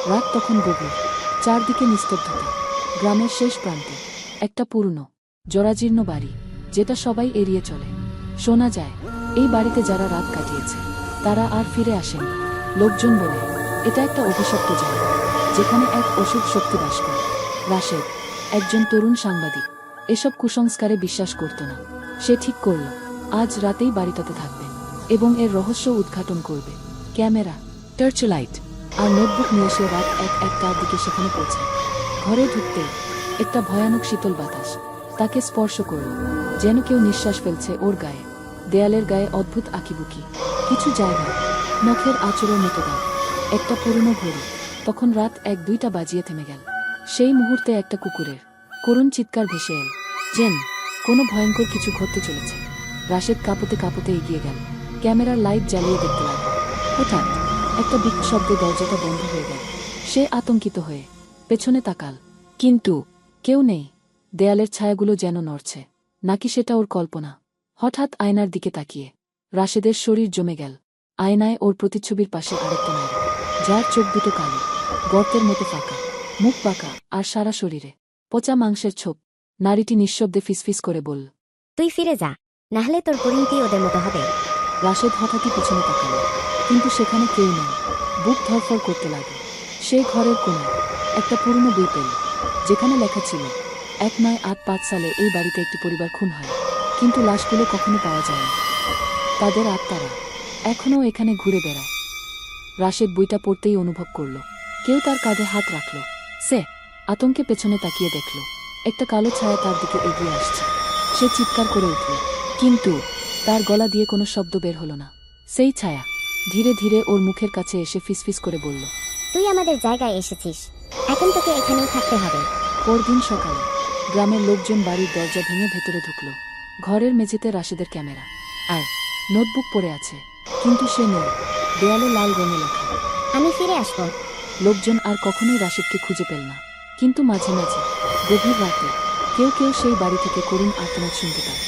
রাত তখন গভীর, চারদিকে নিস্তব্ধতা। গ্রামের শেষ প্রান্তে একটা পুরনো জরাজীর্ণ বাড়ি, যেটা সবাই এড়িয়ে চলে। শোনা যায় এই বাড়িতে যারা রাত কাটিয়েছে তারা আর ফিরে আসেনি। লোকজন বলে এটা একটা অভিশপ্ত জায়গা, যেখানে এক অশুভ শক্তি বাস করে। রাশেদ, একজন তরুণ সাংবাদিক, এসব কুসংস্কারে বিশ্বাস করত না। সে ঠিক করল আজ রাতেই বাড়িটাতে থাকবে এবং এর রহস্য উদ্ঘাটন করবে। ক্যামেরা, টর্চ লাইট আর নোটবুক নিয়ে সে রাত 1টার দিকে সেখানে পৌঁছায়। ঘরে ঢুকতেই একটা ভয়ানক শীতল বাতাস তাকে স্পর্শ করল, যেন কেউ নিঃশ্বাস ফেলছে ওর গায়ে। দেয়ালের গায়ে অদ্ভুত আঁকিবুকি, কিছু জায়গায় নখের আঁচড়ের মতো দাগ। একটা পুরনো ঘড়ি তখন রাত 1-2টা বাজিয়ে থেমে গেল। সেই মুহূর্তে একটা কুকুরের করুণ চিৎকার ভেসে এল, যেন কোনো ভয়ঙ্কর কিছু ঘটতে চলেছে। রাশেদ কাঁপতে কাঁপতে এগিয়ে গেল, ক্যামেরার লাইট জ্বালিয়ে দেখতে লাগল। হঠাৎ একটা বিকট শব্দে দরজাটা বন্ধ হয়ে গেল। সে আতঙ্কিত হয়ে পেছনে তাকাল, কিন্তু কেউ নেই। দেয়ালের ছায়াগুলো যেন নড়ছে, নাকি সেটা ওর কল্পনা? হঠাৎ আয়নার দিকে তাকিয়ে রাশেদের শরীর জমে গেল। আয়নায় ওর প্রতিচ্ছবির পাশে আরেকটা নারী, যার চোখ দুটো কালো, গর্তের মতো ফাঁকা, মুখ বাঁকা আর সারা শরীরে পচা মাংসের ছোপ। নারীটি নিঃশব্দে ফিসফিস করে বলল, তুই ফিরে যা, নাহলে তোর পরিণতি ওদের মতো হবে। রাশেদ হঠাৎই পিছনে তাকাল, কিন্তু সেখানে কেউ নেই। বুক ধরফর করতে লাগে। সেই ঘরের কোণায় একটা পুরনো বই পেল, যেখানে লেখা ছিল 1985 সালে এই বাড়িতে একটি পরিবার খুন হয়, কিন্তু লাশগুলো কখনো পাওয়া যায়নি। তাদের আত্মারা এখনও এখানে ঘুরে বেড়ায়। রাশেদ বইটা পড়তেই অনুভব করল কেউ তার কাঁধে হাত রাখল। সে আতঙ্কে পেছনে তাকিয়ে দেখল একটা কালো ছায়া তার দিকে এগিয়ে আসছে। সে চিৎকার করে উঠল, কিন্তু তার গলা দিয়ে কোনো শব্দ বের হলো না। সেই ছায়া ধীরে ধীরে ওর মুখের কাছে এসে ফিসফিস করে বলল, তুই আমাদের জায়গায় এসেছিস, এখন তোকে এখানেই থাকতে হবে। পরদিন সকালে গ্রামের লোকজন বাড়ির দরজা ভেঙে ভেতরে ঢুকল। ঘরের মেঝেতে রাশেদের ক্যামেরা আর নোটবুক পড়ে আছে, কিন্তু সে নেই। দেয়ালে লাল রঙে লেখা, আমি ফিরে আসবো। লোকজন আর কখনোই রাশেদকে খুঁজে পেল না, কিন্তু মাঝে মাঝে গভীর রাতে কেউ কেউ সেই বাড়ি থেকে করুণ আর্তনাদ শুনতে পায়।